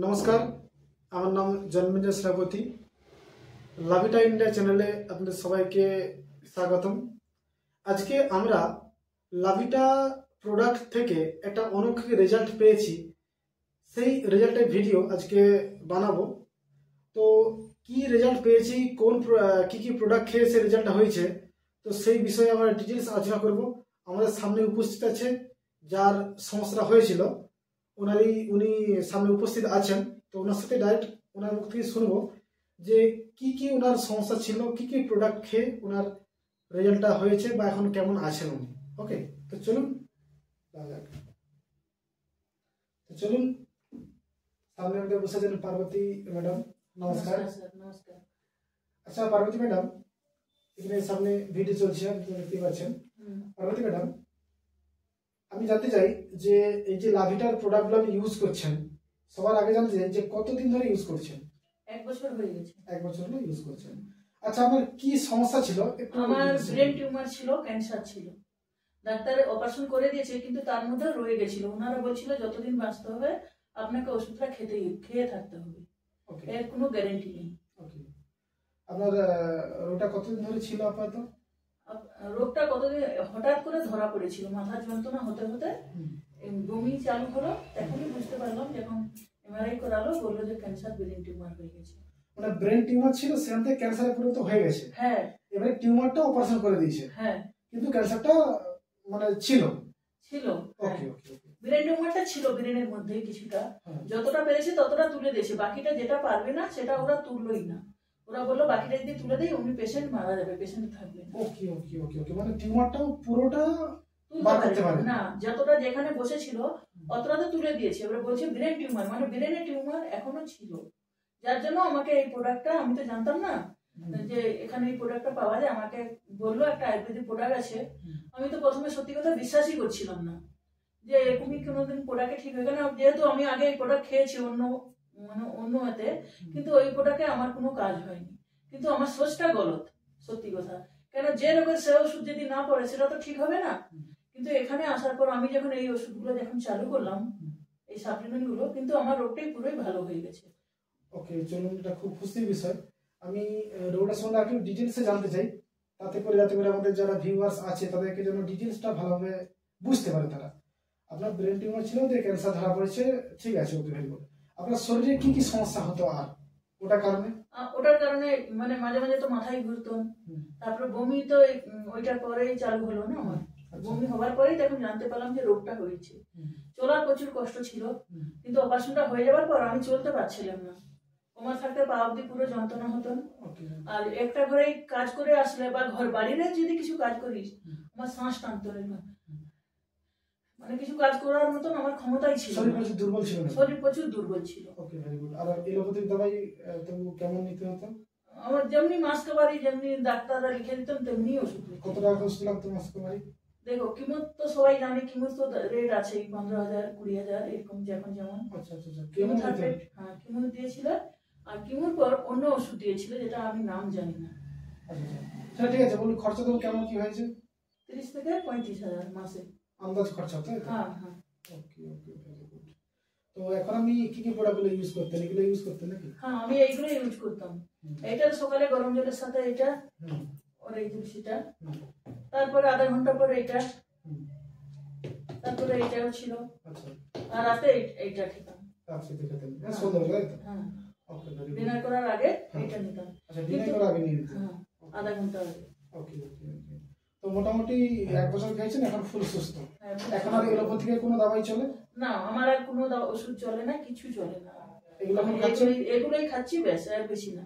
নমস্কার, আমার নাম জন্মেঞ্জয় সেনাপতি। লাভিটা ইন্ডিয়া চ্যানেলে আপনাদের সবাইকে স্বাগতম। আজকে আমরা লাভিটা প্রোডাক্ট থেকে একটা অনৌখিক রেজাল্ট পেয়েছি, সেই রেজাল্টের ভিডিও আজকে বানাবো। তো কি রেজাল্ট পেয়েছি, কি প্রোডাক্ট খেয়ে সেই রেজাল্টটা হয়েছে, তো সেই বিষয়ে আমরা ডিটেলস আলোচনা করব। আমাদের সামনে উপস্থিত আছে যার সমস্যাটা হয়েছিল, উনি সামনে উপস্থিত আছেন। তো ওনার সাথে ডাইরেক্ট ওনার মুখ থেকে শুনবো যে কি ওনার সমস্যা ছিল, কি প্রোডাক্ট খেয়ে ওনার রেজাল্টটা হয়েছে বা এখন কেমন আছেন উনি। ওকে, তো চলুন সামনে আমাদের বসে আছেন পার্বতী ম্যাডাম। নমস্কার। নমস্কার। আচ্ছা পার্বতী ম্যাডাম, এখানে সামনে ভিডিও চলছে, আপনি দেখতে পাচ্ছেন। পার্বতী ম্যাডাম, আমি জানতে চাই যে এই যে লাভিটার প্রোডাক্টগুলো আপনি ইউজ করছেন, সবার আগে জানতে চাই যে কতদিন ধরে ইউজ করছেন? 1 বছর হয়ে গেছে। 1 বছর হলো ইউজ করছেন। আচ্ছা, আপনার কি সমস্যা ছিল? আমার ব্রেন টিউমার ছিল, ক্যান্সার ছিল। ডাক্তার অপারেশন করে দিয়েছে, কিন্তু তার মধ্যে রয়ে গেছিল। ওনারা বলছিল যতদিন বাঁচতে হবে আপনাকে ওষুধটা খেয়ে থাকতে হবে, এর কোনো গ্যারান্টি নেই। ওকে, আপনার রোগটা কতদিন ধরে ছিল আপাতত? রোগটা কতদিন হঠাৎ করে ধরা পড়েছিল, মাথার যন্ত্রণা হতে হতে বমি চালু হলো। তখনই বুঝতে পারলাম, যখন এমআরআই করালো বললো যে ক্যান্সার ব্রেন টিউমার হয়ে গেছে। মানে ব্রেন টিউমার ছিল, সেখান থেকে ক্যান্সারে পরিণত হয়ে গেছে। হ্যাঁ, এবারে টিউমারটা অপারেশন করে দিয়েছে। হ্যাঁ, কিন্তু ক্যান্সারটা মানে ছিল। ওকে, ব্রেন টিউমারটা ছিল ব্রেনের মধ্যে কিছুটা। যতটা পেরেছে ততটা তুলে দিয়েছে, বাকিটা যেটা পারবে না সেটা ওরা তুললোই না। ওরা বললো বাকিটা যদি তুলে দেয় উনি পেশেন্ট মারা যাবে, পেশেন্ট থাকবে না। ওকে, মানে টিউমারটাও পুরোটা বার করতে পারে না, যতটা যেখানে বসেছিল অতটা তো তুলে দিয়েছে। ওরা বলছে ব্রেন টিউমার, মানে ব্রেনের টিউমার এখনো ছিল। যার জন্য আমাকে এই প্রোডাক্টটা, আমি তো জানতাম না যে এখানে এই প্রোডাক্টটা পাওয়া যায়। আমাকে বললো একটা আয়ুর্বেদিক প্রোডাক্ট আছে। আমি তো প্রথমে সত্যি কথা বিশ্বাসই করছিলাম না যে এরকমই কোনোদিন প্রোডাক্টে ঠিক হয়ে গেল। যেহেতু আমি আগে এই প্রোডাক্ট খেয়েছি অন্য হাতে, কিন্তু ওই প্রোডাক্টে আমার কোনো কাজ হয়নি। কিন্তু আমার সোচটা গলত, সত্যি কথা। কেন, যে রোগের সে ওষুধ যদি না পড়ে সেটা তো ঠিক হবে না। কিন্তু এখানে আসার পর আমি যখন এই ওষুধগুলো যখন চালু করলাম, এই সাপ্লিমেন্ট গুলো, কিন্তু আমার রোগটাই পুরোই ভালো হয়ে গেছে। ওকে, চলুন, এটা খুব খুশির বিষয়। আমি রোগটা সম্বন্ধে একটু ডিটেলসে জানতে চাই, যাতে করে আমাদের যারা ভিউয়ার্স আছে তাদেরকে যেন ডিটেলসটা ভালোভাবে বুঝতে পারে তারা। আপনার ব্রেন টিউমার ছিল, যে ক্যান্সার ধরা পড়েছে, ঠিক আছে, ওকে, ভেরি গুড। আপনার শরীরে কি সমস্যা হতো আর ওটার কারণে মানে মাঝে মাঝে তো মাথায় ঘুরতো, তারপরে বমি তো ওইটার পরেই চালু হলো না আমার। বমি হওয়ার পরেই তখন জানতে পারলাম যে রোগটা হয়েছে। চলার প্রচুর কষ্ট ছিল, কিন্তু অপারেশনটা হয়ে যাওয়ার পর আমি চলতে পারছিলাম না। আমার থাকতে পা অব্দি পুরো যন্ত্রণা হতো। আর একটা ঘরে কাজ করে আসলে বা বাড়িতে যদি কিছু কাজ করিস, আমার শ্বাস টানতো না, মানে কিছু কাজ করার মতন আমার ক্ষমতাই ছিল। শরীর প্রচুর দুর্বল ছিল। ওকে, ভেরি গুড। আর এলোপ্যাথিক দবাই কেমন নিতে হতো? আমার যেমনি মাসকাবারি, যেমনি ডাক্তাররা লিখে দিতেন তেমনি ওষুধ। কত টাকা খরচ লাগতো মাসকাবারি? দেখো, কিমো তো সবাই জানে, কিমো তো রেট আছে 15,000 20,000 এরকম, যখন যেমন। আচ্ছা, হ্যাঁ, কিমো দিয়েছিল। আর কিমোর পর অন্য ওষুধ দিয়েছিল, যেটা আমি নাম জানি না। আচ্ছা, ঠিক আছে, বলুন খরচা তো কেমন কি হয়েছে? 30 থেকে 35,000 মাসে আন্দাজ খরচা, তাই তো? হ্যাঁ। ওকে, ভেরি গুড। তো এখন আমি কি প্রোডাক্টগুলো ইউজ করতেন? এগুলো ইউজ করতেন নাকি? হ্যাঁ, আমি এইগুলো ইউজ করতাম। এটা সকালে গরম জলের সাথে এটা, আর এই তুলসীটা, তারপরে আধা ঘন্টা পরে এটা, তারপরে এটাও ছিল। আচ্ছা, আর রাতে এইটা খেতাম। হ্যাঁ, ওকে, ডিনার করার আগে এইটা নিতাম। আচ্ছা, ডিনার করার আগে নিয়ে নিতাম। হ্যাঁ, আধা ঘন্টা আগে। ওকে। তো মোটামুটি 1 বছর খেয়েছেন, এখন ফুল সুস্থ। এখন আর এলোপ্যাথি থেকে কোনো দাবাই চলে না? আমার আর কোনো ওষুধ চলে না, কিছু চলে না। এগুলোই খাচ্ছি, ব্যাস, আর বেশি না।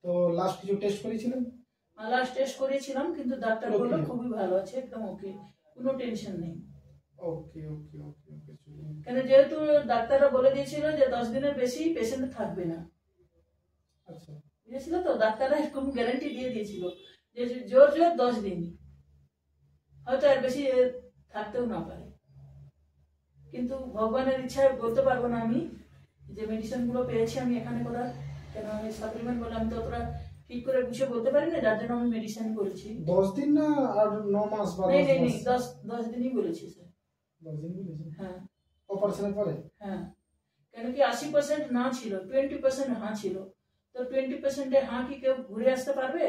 তো লাস্ট কিছু টেস্ট করেছিলেন? লাস্ট টেস্ট করেছিলাম, কিন্তু ডাক্তার বলল খুবই ভালো আছে, একদম ওকে, কোনো টেনশন নেই। ওকে। কেন, যেহেতু ডাক্তাররা বলে দিয়েছিল যে 10 দিনের বেশি পেশেন্ট থাকবে না। আচ্ছা, বুঝেছিল তো, ডাক্তাররা এরকম গ্যারান্টি দিয়ে দিয়েছিল যে জোর 10 দিন, হয়তো আর বেশি থাকতেও না পারে। কিন্তু ভগবানের ইচ্ছায় বলতে পারবো না আমি যে মেডিসিন গুলো পেয়েছি আমি এখানে করার। কেন, আমি সাপ্লিমেন্ট বলে আমি তো অতটা ঠিক করে গুছিয়ে বলতে পারি না, যার জন্য আমি মেডিসিন বলেছি। 10 দিন না আর 9 মাস বা 10 দিনই বলেছি স্যার। 10 দিন বলেছেন? হ্যাঁ, অপারেশনের পরে? হ্যাঁ। কেন কি 80% না ছিল, 20% হ্যাঁ ছিল। তো 20% হ্যাঁ কি কেউ ঘুরে আসতে পারবে?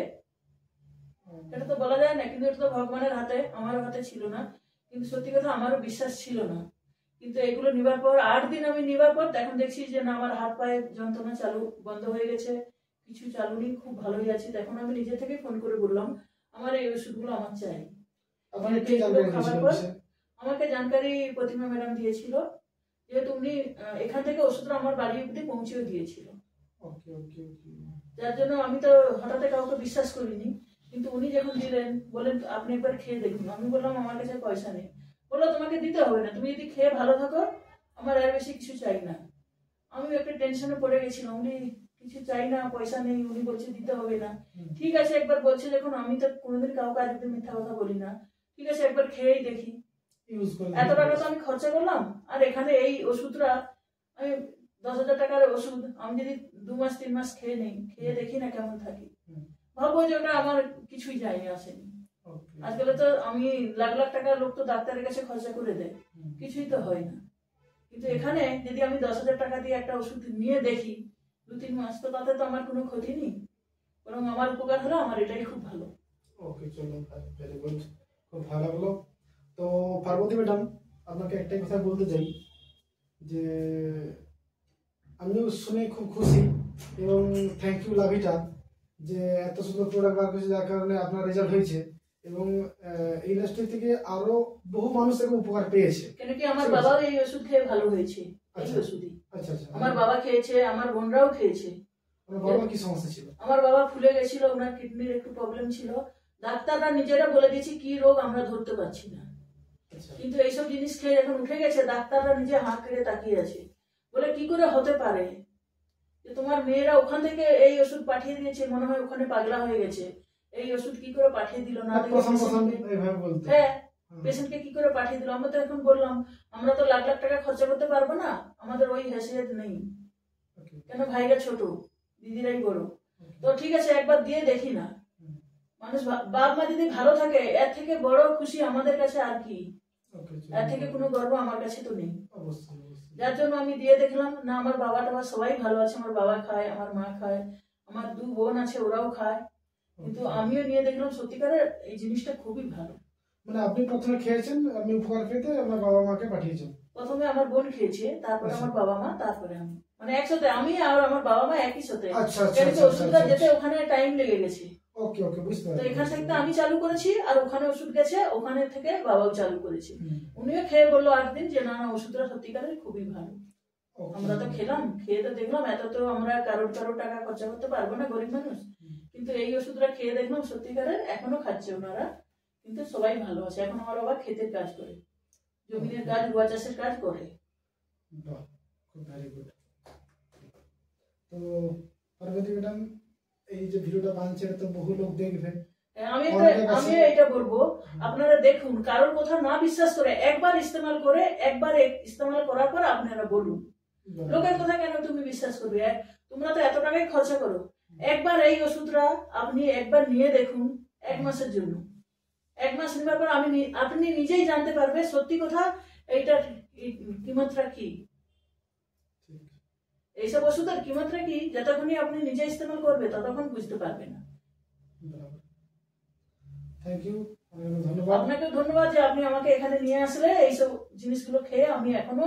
এটা তো বলা যায় না, কিন্তু এটা তো ভগবানের হাতে, আমারও হাতে ছিল না। কিন্তু সত্যি কথা আমারও বিশ্বাস ছিল না। কিন্তু এগুলো নিবার পর 8 দিন আমি নিবার পর এখন দেখছি যে না, আমার হাত পায়ে যন্ত্রণা চালু বন্ধ হয়ে গেছে, কিছু চালু নেই, খুব ভালোই আছি। তখন আমি নিজে থেকে ফোন করে বললাম আমার এই ওষুধগুলো আমার চাই। আমাকে জানকারি প্রতিমা ম্যাডাম দিয়েছিল, যেহেতু উনি এখান থেকে ওষুধটা আমার বাড়ি অব্দি পৌঁছেও দিয়েছিল। যার জন্য আমি তো হঠাৎ কাউকে বিশ্বাস করিনি। কিন্তু উনি যখন দিলেন, বলেন আপনি একবার খেয়ে দেখুন। আমি বললাম আমার কাছে পয়সা নেই। বললো তোমাকে দিতে হবে না, তুমি যদি খেয়ে ভালো থাকো, আমার আর বেশি কিছু চাই না। আমি একটা টেনশনে পড়ে গেছিলাম, উনি কিছু চাই না, পয়সা নেই, উনি বলছে দিতে হবে না। ঠিক আছে একবার বলছে যখন, আমি তো কোনোদিন কাউকে আজ অব্দি মিথ্যা কথা বলি না, ঠিক আছে একবার খেয়েই দেখি। এত টাকা তো আমি খরচা করলাম, আর এখানে এই ওষুধটা আমি 10,000 টাকার ওষুধ আমি যদি 2 মাস 3 মাস খেয়ে নেই, খেয়ে দেখি না কেমন থাকি, ভাববো যে ওটা আমার কিছুই যায়নি, আসেনি। আজকাল তো আমি লাখ লাখ টাকা লোক তো ডাক্তারের কাছে খরচা করে দেয়, কিছুই তো হয় না। কিন্তু এখানে যদি আমি 10,000 টাকা দিয়ে একটা ওষুধ নিয়ে দেখি 2-3 মাস, তো তাতে তো আমার কোনো ক্ষতি নেই, বরং আমার উপকার হলো। আমার এটাই খুব ভালো। ওকে, চলো, ভেরি গুড, খুব ভালো লাগলো। তো পার্বতী ম্যাডাম, আপনাকে একটাই কথা বলতে চাই যে আমিও শুনে খুব খুশি এবং থ্যাংক ইউ লাভিটা, যে এত সুন্দর প্রোডাক্ট বার করেছে, যার কারণে আপনার রেজাল্ট হয়েছে এবং এই ইন্ডাস্ট্রি থেকে আরো বহু মানুষ থেকে উপকার পেয়েছে। কেন কি আমার বাবাও এই ওষুধ খেয়ে ভালো হয়েছে। এই ওষুধই আমার বাবা খেয়েছে, আমার বোনরাও খেয়েছে। আমার বাবার কি সমস্যা ছিল? আমার বাবা ফুলে গেছিল, ওনার কিডনির একটু প্রবলেম ছিল। ডাক্তাররা নিজেরা বলে দিয়েছে কি রোগ আমরা ধরতে পারছি না, কিন্তু এইসব জিনিস খেয়ে যখন উঠে গেছে, ডাক্তাররা নিজে হাত কেড়ে তাকিয়ে আছে, বলে কি করে হতে পারে যে তোমার মেয়েরা ওখান থেকে এই ওষুধ পাঠিয়ে দিয়েছে, মনে হয় ওখানে পাগলা হয়ে গেছে, এই ওষুধ কি করে পাঠিয়ে দিল না, হ্যাঁ পেশেন্টকে কি করে পাঠিয়ে দিল। আমরা তো এখন বললাম আমরা তো লাখ লাখ টাকা খরচা করতে পারবো না, আমাদের ওই হেসিয়ত নেই, কেন ভাইরা ছোট, দিদিরাই বড়। তো ঠিক আছে একবার দিয়ে দেখি না, মানুষ বাপ মা যদি ভালো থাকে, এর থেকে বড় খুশি আমাদের কাছে আর কি, এর থেকে কোনো গর্ব আমার কাছে তো নেই। যার জন্য আমি দিয়ে দেখলাম, না আমার বাবা টাবা সবাই ভালো আছে, আমার বাবা খায়, আমার মা খায়, আমার 2 বোন আছে ওরাও খায়। কিন্তু আমিও নিয়ে দেখলাম সত্যিকারের এই জিনিসটা খুবই ভালো। মানে আপনি প্রথমে খেয়েছেন, আপনি উপকার পেতে আপনার বাবা মাকে পাঠিয়েছেন? প্রথমে আমার বোন খেয়েছে, তারপরে আমার বাবা মা, তারপরে আমি, মানে একসাথে আমি আর আমার বাবা মা একই সাথে। কিন্তু ওষুধটা যেতে ওখানে টাইম লেগে গেছে। ওকে ওকে, বুঝতে পারছি। তো এখান থেকে আমি চালু করেছি, আর ওখানে ওষুধ গেছে, ওখানে থেকে বাবাও চালু করেছে। উনিও খেয়ে বললো 8 দিন যে না না ওষুধটা সত্যিকারের খুবই ভালো। আমরা তো খেলাম, খেয়ে তো দেখলাম, এত তো আমরা কারোর টাকা খরচা করতে পারবো না, গরিব মানুষ, কিন্তু এই ওষুধটা খেয়ে দেখলাম সত্যিকারের এখনো খাচ্ছে ওনারা, কিন্তু সবাই ভালো আছে। এখন আমার বাবা ক্ষেতের কাজ করে, জমিনের কাজ, রুয়া চাষের কাজ করে। Very good. তো পার্বতী ম্যাডাম, এই যে ভিডিওটা বানছে তো বহু লোক দেখবে, আমি এটা বলবো আপনারা দেখুন, কারোর কথা না বিশ্বাস করে একবার ইস্তেমাল করে, একবার ইস্তেমাল করার পর আপনারা বলুন। লোকের কথা কেন তুমি বিশ্বাস করবে? তোমরা তো এত টাকাই খরচা করো, একবার এই ওষুধটা আপনি একবার নিয়ে দেখুন 1 মাসের জন্য। 1 মাস নেবার পর আপনি নিজেই জানতে পারবে সত্যি কথা এইটার কিমতটা কি, এইসব ওষুধের কিমতটা কি, যতক্ষণই আপনি নিজে ইস্তেমাল করবে ততক্ষণ বুঝতে পারবে না। থ্যাংক ইউ, ধন্যবাদ। আপনাকে ধন্যবাদ যে আপনি আমাকে এখানে নিয়ে আসলে। এইসব জিনিসগুলো খেয়ে আমি এখনো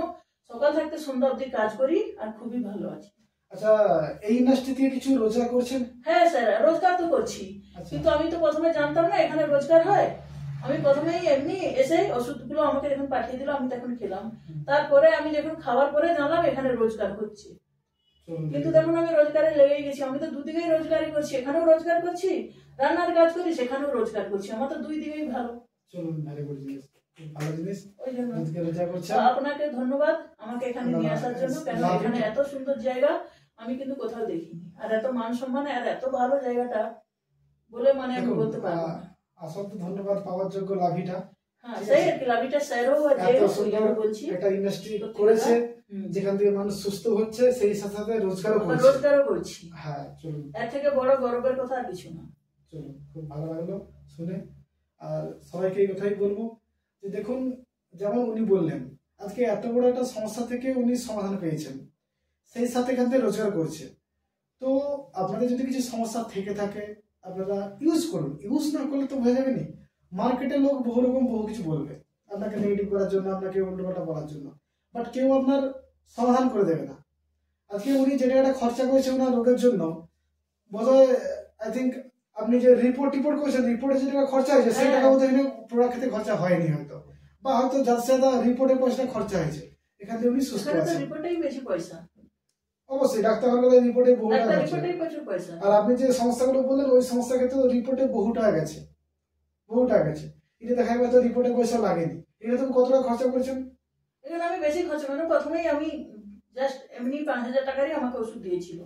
সকাল থাকতে সন্ধ্যা অবধি কাজ করি, আর খুবই ভালো আছি। আচ্ছা, এই ইন্ডাস্ট্রি থেকে কিছু রোজগার করছেন? হ্যাঁ স্যার, রোজগার তো করছি, কিন্তু আমি তো প্রথমে জানতাম না এখানে রোজগার হয়। আমি প্রথমেই এমনি এসে ওষুধগুলো আমাকে যখন পাঠিয়ে দিল, আমি তখন খেলাম। তারপরে আমি যখন খাওয়ার পরে জানলাম এখানে রোজগার হচ্ছে। কিন্তু দেখুন আমি রোজগারে লেগেই গেছি, আমি তো দুদিকেই রোজগারই করছি, এখানেও রোজগার করছি, রান্নার কাজ করি সেখানেও রোজগার করছি, আমার তো 2 দিকেই ভালো। চলুন, ভেরি গুড জিনিস, ভালো জিনিস। ওই জন্য রোজগার করছে। আপনাকে ধন্যবাদ আমাকে এখানে নিয়ে আসার জন্য, কেন এখানে এত সুন্দর জায়গা আমি কিন্তু কোথাও দেখিনি, আর এত মান সম্মানে, আর এত ভালো জায়গাটা বলে মানে আমি বলতে পারবো না। আসল তো ধন্যবাদ পাওয়ার যোগ্য লাভিটা। হ্যাঁ সেই আর কি, লাভিটা স্যারও আর যেও বলছি এটা ইন্ডাস্ট্রি করেছে যেখান থেকে মানুষ সুস্থ হচ্ছে, সেই সাথে সাথে রোজগারও করছি। হ্যাঁ চলুন, এর থেকে বড় গর্বের কথা আর কিছু না। চলুন, খুব ভালো লাগলো শুনে। আর সবাইকে এই কথাই বলবো যে দেখুন, যেমন উনি বললেন আজকে এত বড় একটা সমস্যা থেকে উনি সমাধান পেয়েছেন, সেই সাথে এখান থেকে রোজগার করছে। তো আপনাদের যদি কিছু সমস্যা থেকে থাকে আপনারা ইউজ করুন, ইউজ না করলে তো হয়ে যাবে নি। মার্কেটে লোক বহু রকম বহু কিছু বলবে আপনাকে নেগেটিভ করার জন্য, আপনাকে উল্টোপাল্টা বলার জন্য, বাট কেউ আপনার সমাধান করে দেবে না। আজকে উনি যে টাকাটা খরচা করেছে ওনার রোগের জন্য, বোধহয় আই থিঙ্ক আপনি যে রিপোর্ট করেছেন, রিপোর্টে যে টাকা খরচা হয়েছে সেই টাকা বোধহয় প্রোডাক্ট খেতে খরচা হয়নি হয়তো, বা হয়তো যার সাথে রিপোর্টের পয়সা খরচা হয়েছে, এখান থেকে উনি সুস্থ আছেন। রিপোর্টেই বেশি পয়সা, অবশ্যই ডাক্তার বলে রিপোর্টে বহু টাকা গেছে। রিপোর্টেই প্রচুর পয়সা। আর আপনি যে সমস্যাগুলো বললেন ওই সমস্যা ক্ষেত্রে রিপোর্টে বহু টাকা গেছে, বহু টাকা গেছে। এটা দেখা গেল রিপোর্টে পয়সা লাগেনি। এটা তুমি কত টাকা খরচা করেছেন? এখানে আমি বেশি খরচা করিনি। প্রথমেই আমি জাস্ট এমনি 5,000 টাকারই আমাকে ওষুধ দিয়েছিল,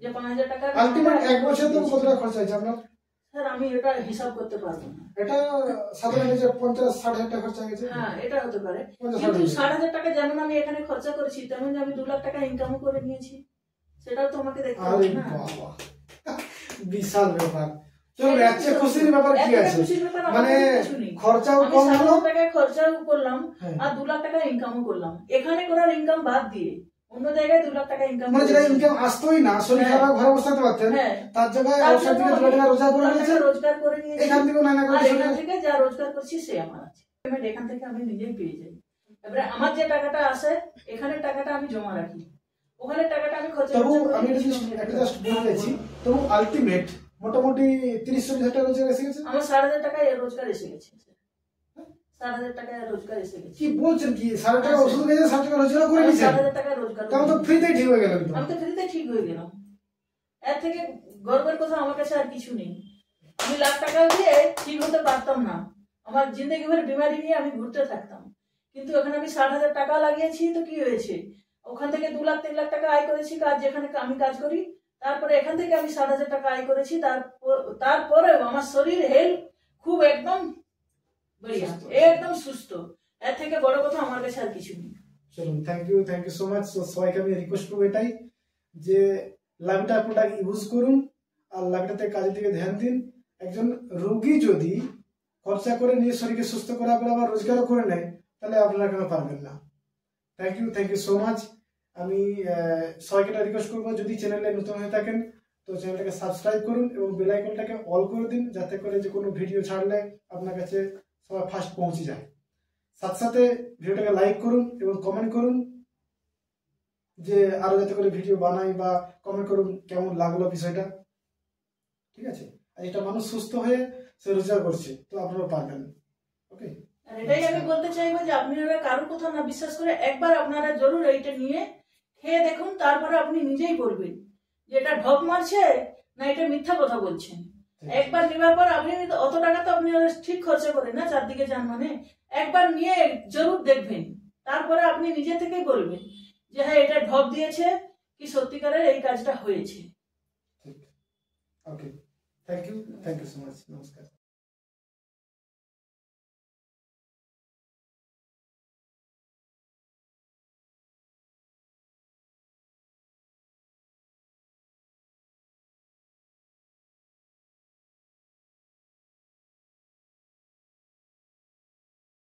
যে 5,000 টাকা। আলটিমেট এক বছর তো কত টাকা খরচা হয়েছে আপনার? স্যার আমি এটা হিসাব করতে পারবো না। এটা সাধারণত যে 50-60 টাকা খরচা গেছে। হ্যাঁ এটা হতে পারে, কিন্তু 60,000 টাকা যেমন আমি এখানে খরচা করেছি তেমন আমি 2 লাখ টাকা ইনকামও করে নিয়েছি, সেটাও তো আমাকে দেখতে হবে না। বাবা বিশাল ব্যাপার। চলো এত খুশির ব্যাপার কি আছে? মানে খরচাও কম হলো, 60,000 টাকা খরচাও করলাম আর 2 লাখ টাকা ইনকামও করলাম। এখানে করার ইনকাম বাদ দিয়ে অন্য জায়গায় 2 লাখ টাকা ইনকাম, মানে যেটা ইনকাম আসতোই না, শরীর খারাপ ঘরে বসতে পারতেন, তার জায়গায় আউটসাইড থেকে 2 টাকা রোজগার করে নিয়েছে। এখান থেকে না করে এখান থেকে যা রোজগার করছি সে আমার আছে, পেমেন্ট এখান থেকে আমি নিজেই পেয়ে যাই। এবারে আমার যে টাকাটা আসে এখানে টাকাটা আমি জমা রাখি, ওখানে টাকাটা আমি খরচা করি। আমি একটা জাস্ট বলে দিয়েছি, তো আলটিমেট মোটামুটি 30-40 টাকা রোজগার এসে গেছে। আমার 60,000 টাকা রোজগার এসে গেছে, 60,000 টাকা রোজগার এসে গেছে। কি বলছেন? কি 60 টাকা ওষুধ খেয়ে 60 টাকা রোজগার করে নিয়েছেন? 60,000 টাকা রোজগার, তাহলে তো ফ্রিতেই ঠিক হয়ে গেলেন। আমি তো ফ্রিতে ঠিক হয়ে গেলাম। এর থেকে গর্বের কথা আমার কাছে আর কিছু নেই। আমি লাখ টাকা দিয়ে ঠিক হতে পারতাম না, আমার জিন্দগি ভর বিমারি নিয়ে আমি ঘুরতে থাকতাম, কিন্তু এখানে আমি 60,000 টাকা লাগিয়েছি তো কি হয়েছে, ওখান থেকে 2 লাখ 3 লাখ টাকা আয় করেছি কাজ যেখানে আমি কাজ করি, তারপরে এখান থেকে আমি 60,000 টাকা আয় করেছি, তারপরেও আমার শরীর হেলথ খুব একদম বড়িয়া, একদম সুস্থ। এর থেকে বড় কথা আমার কাছে আর কিছু নেই। চলুন, থ্যাংক ইউ সো মাচ। সবাইকে আমি রিকোয়েস্ট করবো এটাই যে লাভিটা প্রোডাক্ট ইউজ করুন আর লাভিটাতে কাজের দিকে ধ্যান দিন। একজন রোগী যদি খরচা করে নিজের শরীরকে সুস্থ করার পর আবার রোজগারও করে নেয় তাহলে আপনারা কেন পারবেন না? Thank you so much. আমি সবাইকে এটা রিকোয়েস্ট করবো, যদি চ্যানেলে নতুন হয়ে থাকেন তো চ্যানেলটাকে সাবস্ক্রাইব করুন এবং বেল আইকনটাকে অল করে দিন, যাতে করে যে কোনো ভিডিও ছাড়লে আপনার কাছে সবার ফার্স্ট পৌঁছে যায়। সাথে সাথে ভিডিওটাকে লাইক করুন এবং কমেন্ট করুন যে আরো যাতে করে ভিডিও বানাই, বা কমেন্ট করুন কেমন লাগলো বিষয়টা। ঠিক আছে? আর এটা মানুষ সুস্থ হয়ে সে রোজগার করছে, তো আপনারা পারবেন। ওকে, আর এটাই আমি বলতে চাইবো যে আপনারা কারোর কথা না বিশ্বাস করে একবার আপনারা জরুর এইটা নিয়ে খেয়ে দেখুন, তারপরে আপনি নিজেই বলবেন যে এটা ঢপ মারছে না এটা মিথ্যা কথা বলছেন। একবার নেওয়ার পর আপনি অত টাকা তো আপনি ঠিক খরচা করেন না, চারদিকে যান মানে, একবার নিয়ে জরুর দেখবেন, তারপরে আপনি নিজে থেকেই বলবেন যে হ্যাঁ এটা ঢপ দিয়েছে কি সত্যিকারের এই কাজটা হয়েছে। ওকে, থ্যাংক ইউ সো মাচ। নমস্কার।